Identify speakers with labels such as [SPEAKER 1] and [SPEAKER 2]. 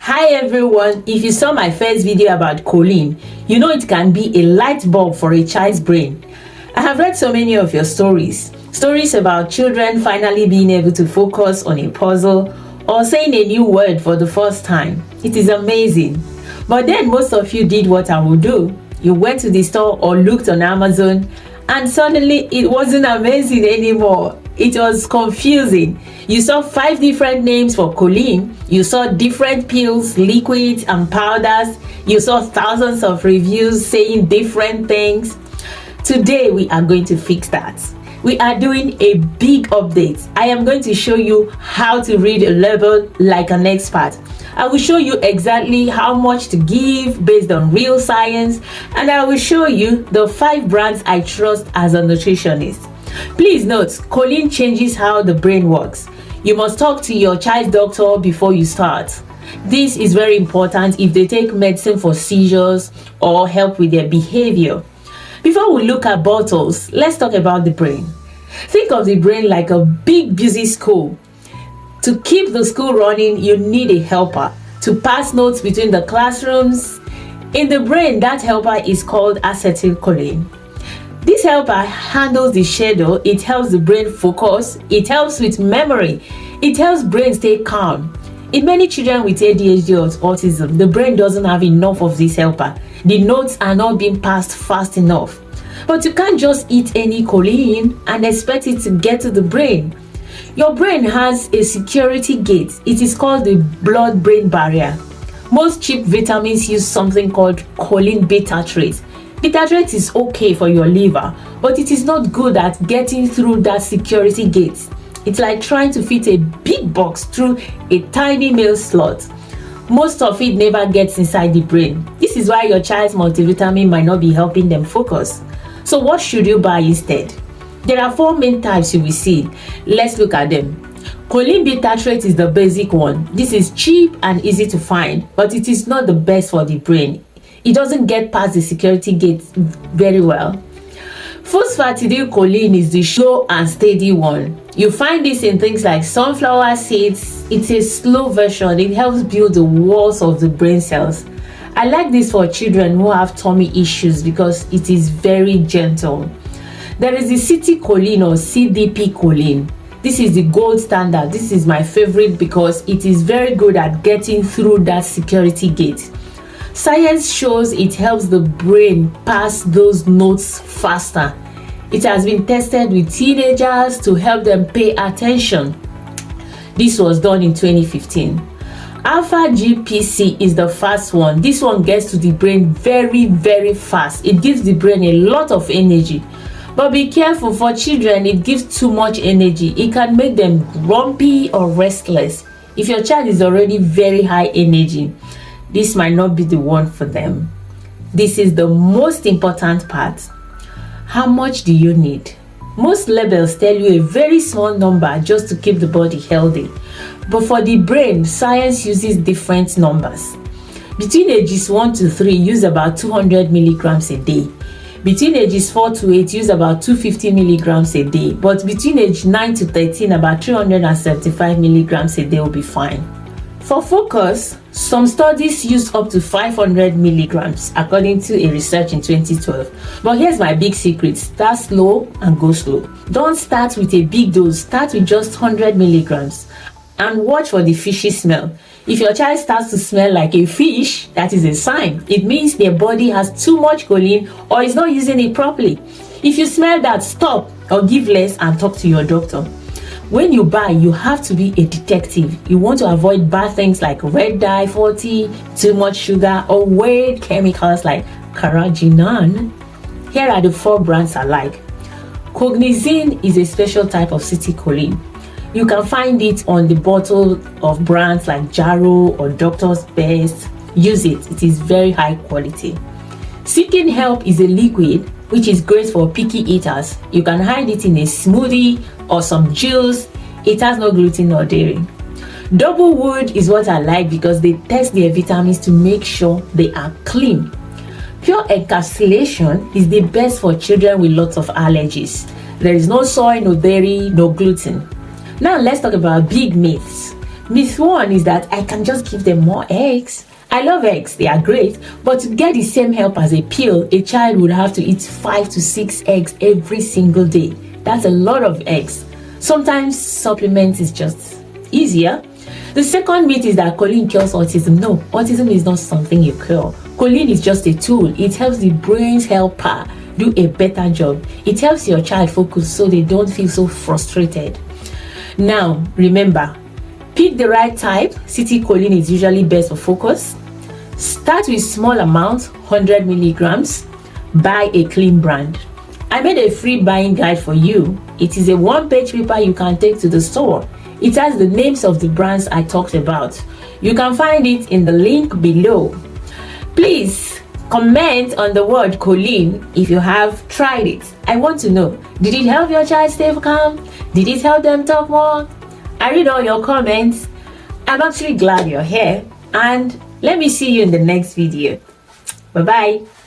[SPEAKER 1] Hi everyone, if you saw my first video about choline, you know it can be a light bulb for a child's brain. I have read so many of your stories about children finally being able to focus on a puzzle or saying a new word for the first time. It is amazing. But then most of you did what I would do. You went to the store or looked on Amazon and suddenly it wasn't amazing anymore. It was confusing. You saw 5 different names for choline. You saw different pills, liquids, and powders. You saw thousands of reviews saying different things. Today, we are going to fix that. We are doing a big update. I am going to show you how to read a label like an expert. I will show you exactly how much to give based on real science, and I will show you the 5 brands I trust as a nutritionist. Please note, choline changes how the brain works. You must talk to your child's doctor before you start. This is very important if they take medicine for seizures or help with their behavior. Before we look at bottles, let's talk about the brain. Think of the brain like a big busy school. To keep the school running, you need a helper to pass notes between the classrooms. In the brain, that helper is called acetylcholine. This helper handles the schedule. It helps the brain focus. It helps with memory. It helps brain stay calm. In many children with ADHD or autism, the brain doesn't have enough of this helper. The notes are not being passed fast enough. But you can't just eat any choline and expect it to get to the brain. Your brain has a security gate. It is called the blood-brain barrier. Most cheap vitamins use something called choline bitartrate. Bitartrate is okay for your liver, but it is not good at getting through that security gate. It's like trying to fit a big box through a tiny mail slot. Most of it never gets inside the brain. This is why your child's multivitamin might not be helping them focus. So what should you buy instead? There are 4 main types you will see. Let's look at them. Choline bitartrate is the basic one. This is cheap and easy to find, but it is not the best for the brain. It doesn't get past the security gate very well. Phosphatidylcholine is the slow and steady one. You find this in things like sunflower seeds. It's a slow version. It helps build the walls of the brain cells. I like this for children who have tummy issues because it is very gentle. There is the Citicoline or CDP-Choline. This is the gold standard. This is my favorite because it is very good at getting through that security gate. Science shows it helps the brain pass those notes faster. It has been tested with teenagers to help them pay attention. This was done in 2015. Alpha-GPC is the first one. This one gets to the brain very, very fast. It gives the brain a lot of energy. But be careful, for children, it gives too much energy. It can make them grumpy or restless. If your child is already very high energy, this might not be the one for them. This is the most important part. How much do you need? Most labels tell you a very small number just to keep the body healthy. But for the brain, science uses different numbers. Between ages 1 to 3, use about 200 milligrams a day. Between ages 4 to 8, use about 250 milligrams a day. But between age 9 to 13, about 375 milligrams a day will be fine. For focus, some studies used up to 500 milligrams according to a research in 2012. But here's my big secret: start slow and go slow. Don't start with a big dose, start with just 100 milligrams and watch for the fishy smell. If your child starts to smell like a fish, that is a sign. It means their body has too much choline or is not using it properly. If you smell that, stop or give less and talk to your doctor. When you buy, you have to be a detective. You want to avoid bad things like red dye 40, too much sugar, or weird chemicals like carrageenan. Here are the 4 brands I like. Cognizin is a special type of Citicoline. You can find it on the bottle of brands like Jarrow or Doctor's Best. Use it. It is very high quality. Seeking Help is a liquid which is great for picky eaters. You can hide it in a smoothie or some juice. It has no gluten or dairy. Double Wood is what I like because they test their vitamins to make sure they are clean. Pure encapsulation is the best for children with lots of allergies. There is no soy, no dairy, no gluten. Now let's talk about big myths. Myth one is that I can just give them more eggs. I love eggs, they are great, but to get the same help as a pill, a child would have to eat 5 to 6 eggs every single day. That's a lot of eggs. Sometimes supplements is just easier. The second myth is that choline cures autism. No, autism is not something you cure. Choline is just a tool. It helps the brain's helper do a better job. It helps your child focus so they don't feel so frustrated. Now, remember, pick the right type. Citicoline is usually best for focus. Start with small amounts, 100 milligrams. Buy a clean brand. I made a free buying guide for you. It is a one-page paper you can take to the store. It has the names of the brands I talked about. You can find it in the link below. Please comment on the word choline if you have tried it. I want to know, did it help your child stay calm? Did it help them talk more? I read all your comments. I'm actually glad you're here, and let me see you in the next video. Bye bye.